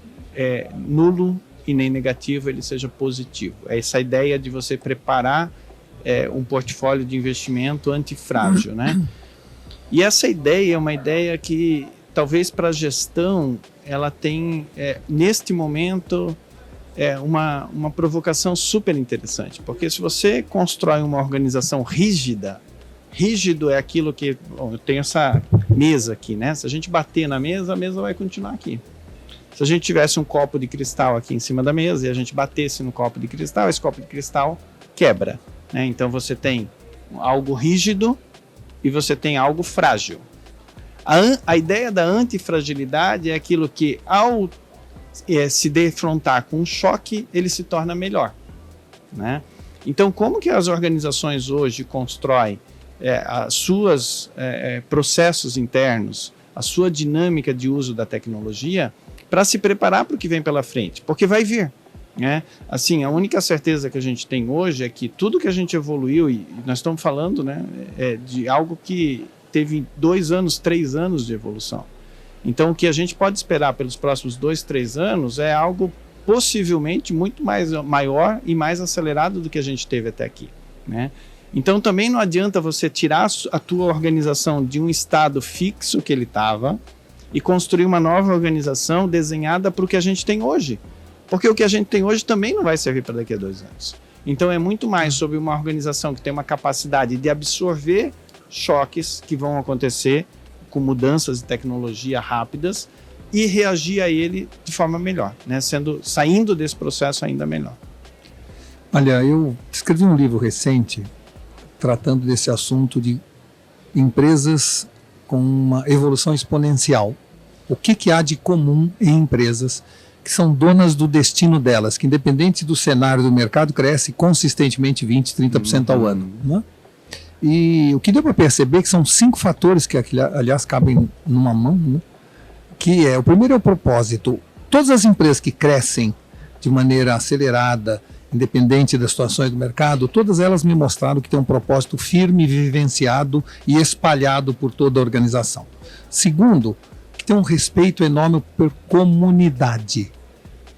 nulo e nem negativo, ele seja positivo. É essa ideia de você preparar um portfólio de investimento antifrágil, né? E essa ideia é uma ideia que, talvez para a gestão, ela tem, neste momento, uma provocação super interessante. Porque se você constrói uma organização rígida, Rígido é aquilo que... Bom, eu tenho essa mesa aqui, né? Se a gente bater na mesa, a mesa vai continuar aqui. Se a gente tivesse um copo de cristal aqui em cima da mesa e a gente batesse no copo de cristal, esse copo de cristal quebra, né? Então você tem algo rígido e você tem algo frágil. A ideia da antifragilidade é aquilo que, ao se defrontar com um choque, ele se torna melhor, né? Então, como que as organizações hoje constroem as suas processos internos, a sua dinâmica de uso da tecnologia para se preparar para o que vem pela frente? Porque vai vir, né? Assim, a única certeza que a gente tem hoje é que tudo que a gente evoluiu, e nós estamos falando, né, de algo que teve 2 anos, 3 anos de evolução. Então, o que a gente pode esperar pelos próximos 2, 3 anos é algo possivelmente muito maior e mais acelerado do que a gente teve até aqui, né? Então, também não adianta você tirar a tua organização de um estado fixo que ele estava e construir uma nova organização desenhada para o que a gente tem hoje. Porque o que a gente tem hoje também não vai servir para daqui a 2 anos. Então, é muito mais sobre uma organização que tem uma capacidade de absorver choques que vão acontecer com mudanças de tecnologia rápidas e reagir a ele de forma melhor, né? Saindo desse processo ainda melhor. Olha, eu escrevi um livro recente tratando desse assunto de empresas com uma evolução exponencial. O que há de comum em empresas que são donas do destino delas, que independente do cenário do mercado, cresce consistentemente 20%, 30% ao ano, né? E o que deu para perceber que são 5 fatores que, aliás, cabem numa mão, né? Que o primeiro é o propósito. Todas as empresas que crescem de maneira acelerada, independente das situações do mercado, todas elas me mostraram que tem um propósito firme, vivenciado e espalhado por toda a organização. Segundo, que tem um respeito enorme por comunidade.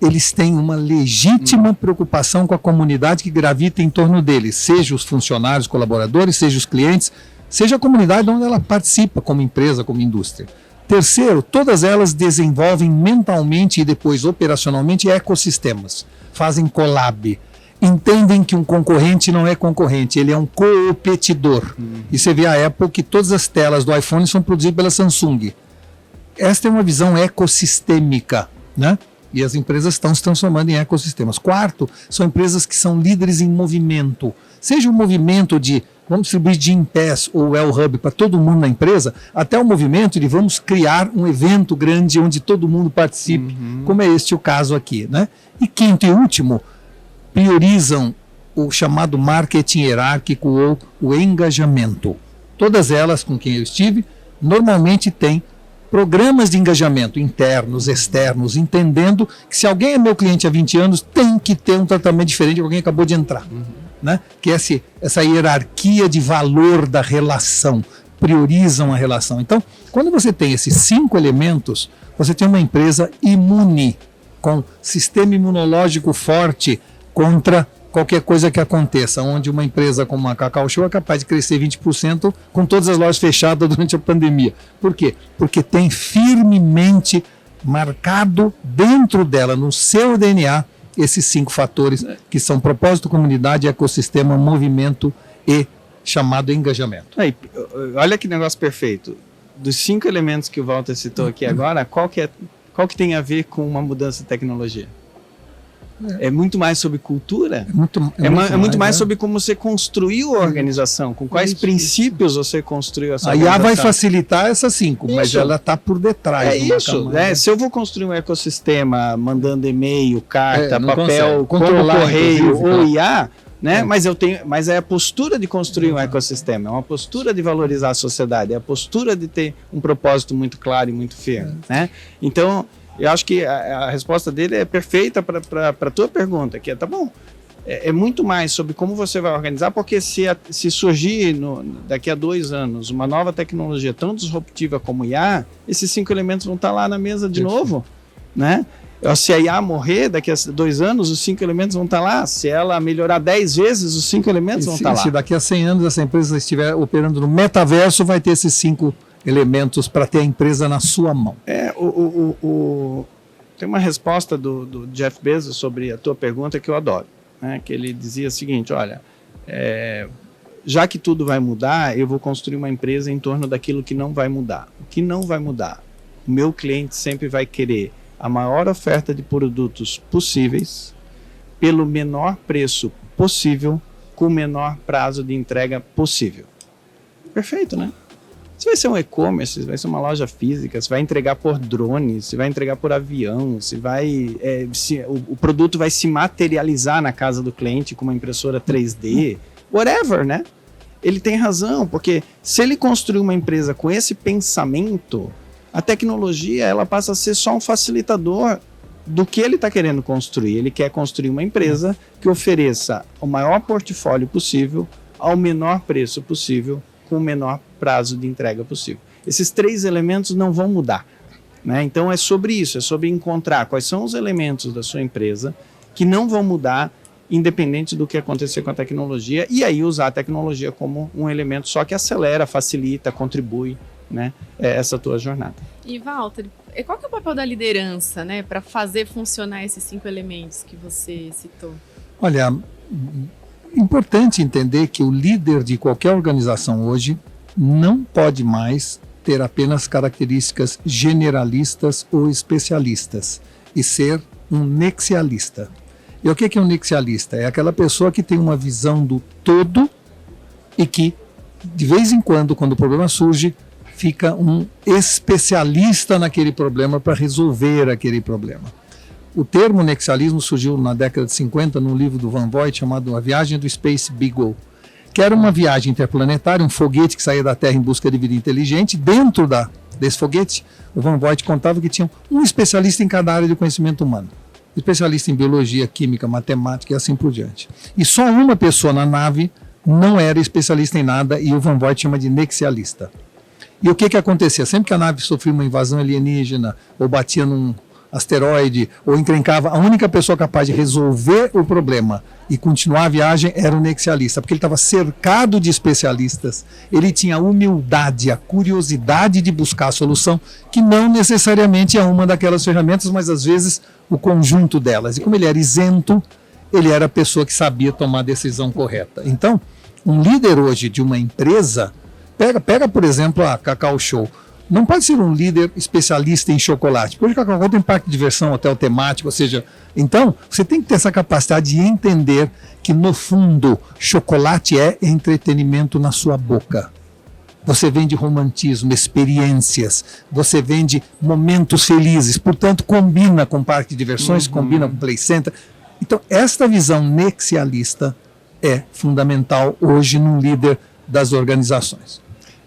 Eles têm uma legítima preocupação com a comunidade que gravita em torno deles, seja os funcionários, colaboradores, seja os clientes, seja a comunidade onde ela participa como empresa, como indústria. Terceiro, todas elas desenvolvem mentalmente e depois operacionalmente ecossistemas, fazem collab, entendem que um concorrente não é concorrente, ele é um competidor. E você vê a Apple que todas as telas do iPhone são produzidas pela Samsung. Esta é uma visão ecossistêmica, né? E as empresas estão se transformando em ecossistemas. Quarto, são empresas que são líderes em movimento. Seja o movimento de vamos distribuir Gympass ou El Hub para todo mundo na empresa, até o movimento de vamos criar um evento grande onde todo mundo participe, como é este o caso aqui, né? E quinto e último, priorizam o chamado marketing hierárquico ou o engajamento. Todas elas com quem eu estive, normalmente têm programas de engajamento internos, externos, entendendo que se alguém é meu cliente há 20 anos, tem que ter um tratamento diferente de alguém que acabou de entrar. Né? Que é essa hierarquia de valor da relação, priorizam a relação. Então, quando você tem esses 5 elementos, você tem uma empresa imune, com sistema imunológico forte contra qualquer coisa que aconteça, onde uma empresa como a Cacau Show é capaz de crescer 20% com todas as lojas fechadas durante a pandemia. Por quê? Porque tem firmemente marcado dentro dela, no seu DNA, esses 5 fatores que são propósito, comunidade, ecossistema, movimento e chamado engajamento. Aí, olha que negócio perfeito. Dos 5 elementos que o Walter citou aqui agora, qual que tem a ver com uma mudança de tecnologia? É muito mais sobre cultura? É muito mais sobre como você construiu a organização, com quais princípios você construiu essa organização. A IA vai facilitar essas 5, mas ela está por detrás. É isso, né? Se eu vou construir um ecossistema mandando e-mail, carta, papel, como correio ou IA, né? Mas é a postura de construir um ecossistema, é uma postura de valorizar a sociedade, é a postura de ter um propósito muito claro e muito firme, né? Então, eu acho que a resposta dele é perfeita para a tua pergunta, que tá bom, é muito mais sobre como você vai organizar, porque se surgir daqui a 2 anos uma nova tecnologia tão disruptiva como IA, esses 5 elementos vão estar lá na mesa de novo, né? Se a IA morrer daqui a 2 anos, os 5 elementos vão estar lá. Se ela melhorar 10 vezes, os 5 elementos vão estar lá. Se daqui a 100 anos essa empresa estiver operando no metaverso, vai ter esses 5 elementos para ter a empresa na sua mão. Tem uma resposta do Jeff Bezos sobre a tua pergunta que eu adoro, né? Que ele dizia o seguinte, olha, já que tudo vai mudar, eu vou construir uma empresa em torno daquilo que não vai mudar. O que não vai mudar? O meu cliente sempre vai querer a maior oferta de produtos possíveis, pelo menor preço possível, com o menor prazo de entrega possível. Perfeito, né? Se vai ser um e-commerce, se vai ser uma loja física, se vai entregar por drone, se vai entregar por avião, o produto vai se materializar na casa do cliente com uma impressora 3D, whatever, né? Ele tem razão, porque se ele construir uma empresa com esse pensamento, a tecnologia ela passa a ser só um facilitador do que ele está querendo construir. Ele quer construir uma empresa que ofereça o maior portfólio possível, ao menor preço possível, com o menor prazo de entrega possível. Esses 3 elementos não vão mudar, né? Então é sobre isso, é sobre encontrar quais são os elementos da sua empresa que não vão mudar independente do que acontecer com a tecnologia, e aí usar a tecnologia como um elemento só que acelera, facilita, contribui, né, essa tua jornada. E Walter, qual que é o papel da liderança, né, para fazer funcionar esses 5 elementos que você citou? Olha, importante entender que o líder de qualquer organização hoje não pode mais ter apenas características generalistas ou especialistas e ser um nexialista. E o que é um nexialista? É aquela pessoa que tem uma visão do todo e que, de vez em quando o problema surge, fica um especialista naquele problema para resolver aquele problema. O termo nexialismo surgiu na década de 50 num livro do Van Vogt chamado A Viagem do Space Beagle, que era uma viagem interplanetária, um foguete que saía da Terra em busca de vida inteligente. Dentro desse foguete, o Van Vogt contava que tinha um especialista em cada área de conhecimento humano. Especialista em biologia, química, matemática e assim por diante. E só uma pessoa na nave não era especialista em nada e o Van Vogt chama de nexialista. E o que acontecia? Sempre que a nave sofria uma invasão alienígena ou batia num asteroide ou encrencava, a única pessoa capaz de resolver o problema e continuar a viagem era o nexialista, porque ele estava cercado de especialistas, ele tinha a humildade, a curiosidade de buscar a solução, que não necessariamente é uma daquelas ferramentas, mas às vezes o conjunto delas. E como ele era isento, ele era a pessoa que sabia tomar a decisão correta. Então, um líder hoje de uma empresa, pega por exemplo a Cacau Show, não pode ser um líder especialista em chocolate, porque o Cacau Show tem parque de diversão, hotel temático, ou seja, então você tem que ter essa capacidade de entender que no fundo chocolate é entretenimento na sua boca. Você vende romantismo, experiências, você vende momentos felizes, portanto combina com parque de diversões, combina com play center. Então esta visão nexialista é fundamental hoje num líder das organizações.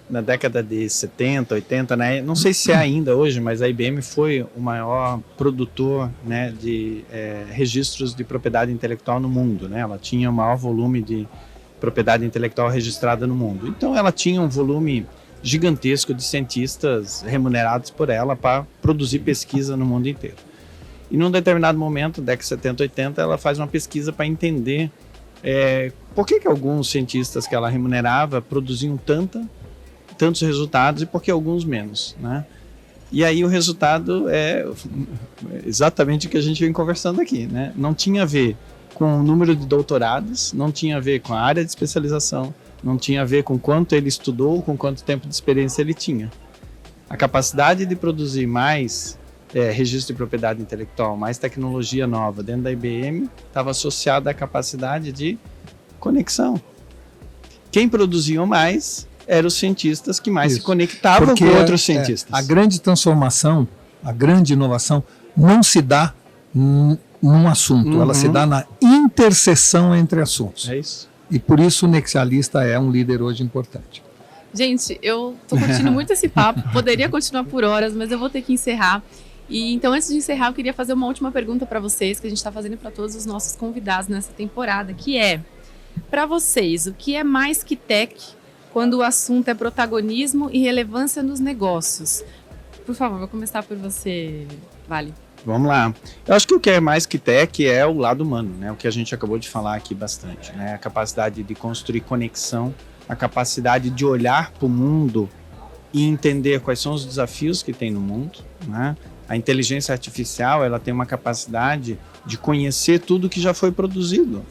Na década de 70, 80, né? Não sei se é ainda hoje, mas a IBM foi o maior produtor, né, de registros de propriedade intelectual no mundo, né? Ela tinha o maior volume de propriedade intelectual registrada no mundo. Então ela tinha um volume gigantesco de cientistas remunerados por ela para produzir pesquisa no mundo inteiro. E num determinado momento, década de 70, 80, ela faz uma pesquisa para entender por que alguns cientistas que ela remunerava produziam tantos resultados e por que alguns menos, né? E aí o resultado é exatamente o que a gente vem conversando aqui, né? Não tinha a ver com o número de doutorados, não tinha a ver com a área de especialização, não tinha a ver com quanto ele estudou, com quanto tempo de experiência ele tinha. A capacidade de produzir mais registro de propriedade intelectual, mais tecnologia nova dentro da IBM estava associada à capacidade de conexão. Quem produzia mais eram os cientistas que mais se conectavam porque com outros cientistas. A grande transformação, a grande inovação não se dá num assunto, ela se dá na interseção entre assuntos. É isso. E por isso o nexialista é um líder hoje importante. Gente, eu estou curtindo muito esse papo, poderia continuar por horas, mas eu vou ter que encerrar. E então, antes de encerrar, eu queria fazer uma última pergunta para vocês, que a gente está fazendo para todos os nossos convidados nessa temporada, que é, para vocês, o que é mais que tech quando o assunto é protagonismo e relevância nos negócios? Por favor, vou começar por você, Vale. Vamos lá. Eu acho que o que é mais que tech é o lado humano, né? O que a gente acabou de falar aqui bastante, né? A capacidade de construir conexão, a capacidade de olhar para o mundo e entender quais são os desafios que tem no mundo, né? A inteligência artificial, ela tem uma capacidade de conhecer tudo que já foi produzido,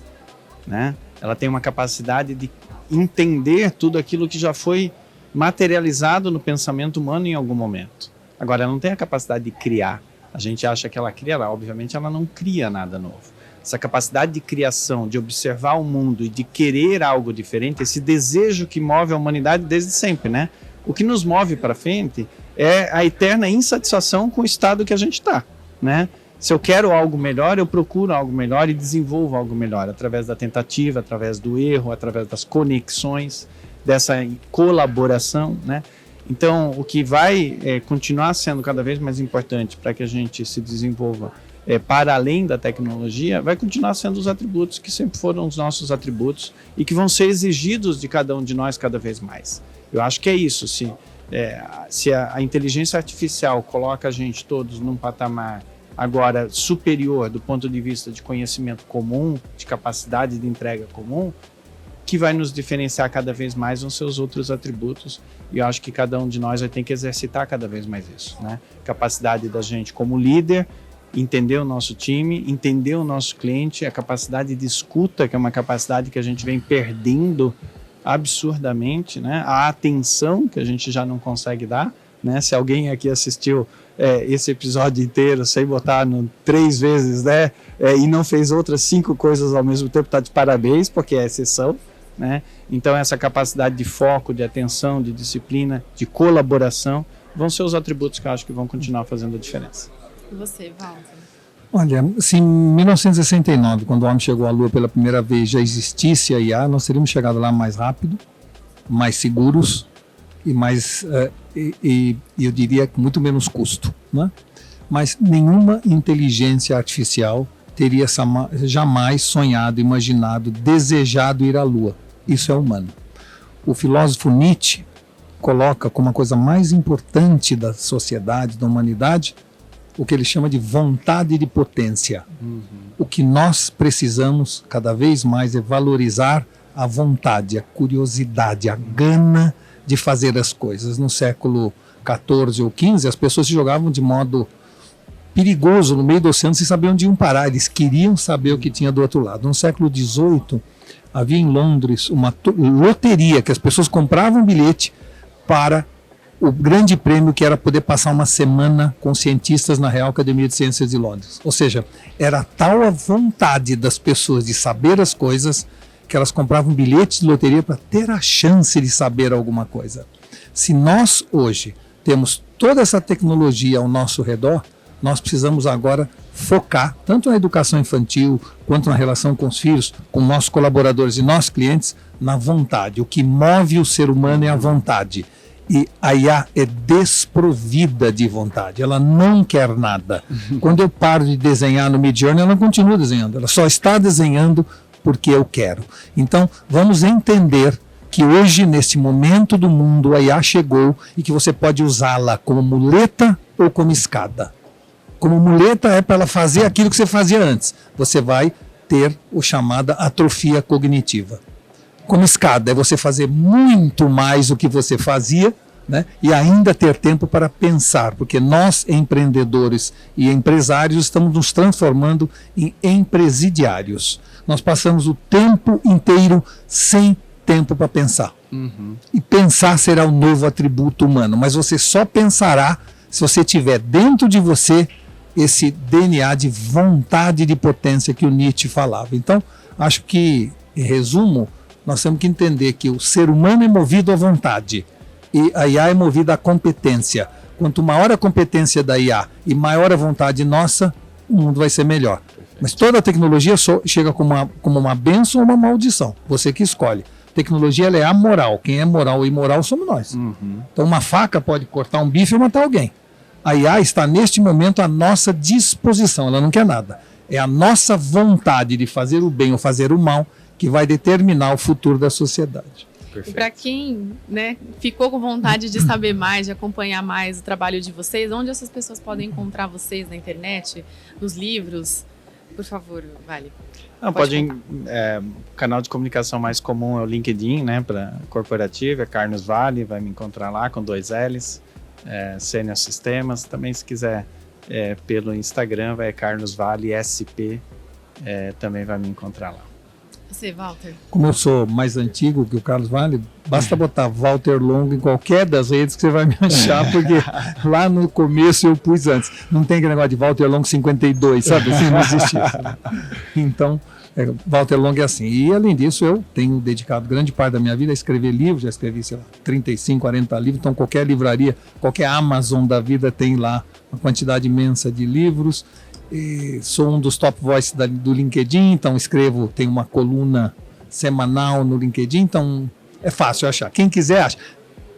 né? Ela tem uma capacidade de entender tudo aquilo que já foi materializado no pensamento humano em algum momento. Agora, ela não tem a capacidade de criar. A gente acha que ela cria, obviamente ela não cria nada novo. Essa capacidade de criação, de observar o mundo e de querer algo diferente, esse desejo que move a humanidade desde sempre, né? O que nos move para frente é a eterna insatisfação com o estado que a gente está, né? Se eu quero algo melhor, eu procuro algo melhor e desenvolvo algo melhor, através da tentativa, através do erro, através das conexões, dessa colaboração, né? Então, o que vai continuar sendo cada vez mais importante para que a gente se desenvolva para além da tecnologia, vai continuar sendo os atributos que sempre foram os nossos atributos e que vão ser exigidos de cada um de nós cada vez mais. Eu acho que é isso. Se a inteligência artificial coloca a gente todos num patamar agora superior do ponto de vista de conhecimento comum, de capacidade de entrega comum, que vai nos diferenciar cada vez mais vão ser os outros atributos, e eu acho que cada um de nós vai ter que exercitar cada vez mais isso, né? Capacidade da gente como líder, entender o nosso time, entender o nosso cliente, a capacidade de escuta, que é uma capacidade que a gente vem perdendo absurdamente, né? A atenção que a gente já não consegue dar, né? Se alguém aqui assistiu esse episódio inteiro sem botar no 3 vezes, né? E não fez outras 5 coisas ao mesmo tempo, tá de parabéns, porque é exceção, né? Então essa capacidade de foco, de atenção, de disciplina, de colaboração vão ser os atributos que eu acho que vão continuar fazendo a diferença. E você, Walter? Olha, se em 1969, quando o homem chegou à Lua pela primeira vez, já existisse a IA, nós teríamos chegado lá mais rápido, mais seguros e mais, eu diria, com muito menos custo, né? Mas nenhuma inteligência artificial teria jamais sonhado, imaginado, desejado ir à Lua. Isso é humano. O filósofo Nietzsche coloca como a coisa mais importante da sociedade, da humanidade, o que ele chama de vontade de potência. O que nós precisamos cada vez mais é valorizar a vontade, a curiosidade, a gana de fazer as coisas. No século XIV ou XV, as pessoas se jogavam de modo perigoso no meio do oceano sem saber onde iam parar. Eles queriam saber o que tinha do outro lado. No século XVIII, havia em Londres uma loteria que as pessoas compravam um bilhete para o grande prêmio, que era poder passar uma semana com cientistas na Real Academia de Ciências de Londres. Ou seja, era tal a vontade das pessoas de saber as coisas que elas compravam bilhetes de loteria para ter a chance de saber alguma coisa. Se nós hoje temos toda essa tecnologia ao nosso redor, nós precisamos agora focar tanto na educação infantil quanto na relação com os filhos, com nossos colaboradores e nossos clientes, na vontade. O que move o ser humano é a vontade. E a IA é desprovida de vontade, ela não quer nada. Quando eu paro de desenhar no Midjourney, ela não continua desenhando, ela só está desenhando porque eu quero. Então, vamos entender que hoje, neste momento do mundo, a IA chegou e que você pode usá-la como muleta ou como escada. Como muleta é para ela fazer aquilo que você fazia antes. Você vai ter o chamada atrofia cognitiva. Como escada é você fazer muito mais do que você fazia, né? E ainda ter tempo para pensar, porque nós, empreendedores e empresários, estamos nos transformando em empresidiários. Nós passamos o tempo inteiro sem tempo para pensar. E pensar será o novo atributo humano, mas você só pensará se você tiver dentro de você esse DNA de vontade de potência que o Nietzsche falava. Então, acho que, em resumo, nós temos que entender que o ser humano é movido à vontade e a IA é movida à competência. Quanto maior a competência da IA e maior a vontade nossa, o mundo vai ser melhor. Mas toda a tecnologia chega como uma bênção ou uma maldição. Você que escolhe. A tecnologia ela é amoral. Quem é moral e imoral somos nós. Então uma faca pode cortar um bife ou matar alguém. A IA está neste momento à nossa disposição. Ela não quer nada. É a nossa vontade de fazer o bem ou fazer o mal que vai determinar o futuro da sociedade. Perfeito. E para quem, né, ficou com vontade de saber mais, de acompanhar mais o trabalho de vocês, onde essas pessoas podem encontrar vocês na internet, nos livros? Por favor, Vale. O canal de comunicação mais comum é o LinkedIn, né, para corporativo, é Carlos Vale, vai me encontrar lá com 2 L's, Senior Sistemas. Também se quiser pelo Instagram, vai Carlos Vale SP, também vai me encontrar lá. Você, Walter? Como eu sou mais antigo que o Carlos Vale, basta botar Walter Longo em qualquer das redes que você vai me achar, porque lá no começo eu pus antes. Não tem aquele negócio de Walter Longo 52, sabe? Assim, não existe isso. Então, Walter Longo é assim. E além disso, eu tenho dedicado grande parte da minha vida a escrever livros. Já escrevi, sei lá, 35, 40 livros. Então, qualquer livraria, qualquer Amazon da vida tem lá uma quantidade imensa de livros. E sou um dos top voices do LinkedIn, então escrevo, tenho uma coluna semanal no LinkedIn, então é fácil achar. Quem quiser, acha.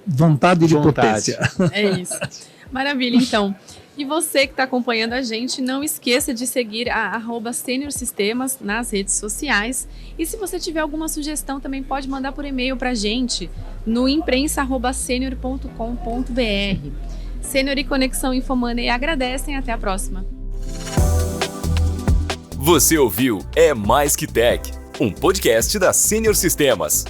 Vontade de potência. É isso. Maravilha, então. E você que está acompanhando a gente, não esqueça de seguir a @SeniorSistemas nas redes sociais. E se você tiver alguma sugestão, também pode mandar por e-mail para a gente no imprensa@senior.com.br. Senior e Conexão Infomoney agradecem. Até a próxima. Você ouviu É Mais Que Tech, um podcast da Senior Sistemas.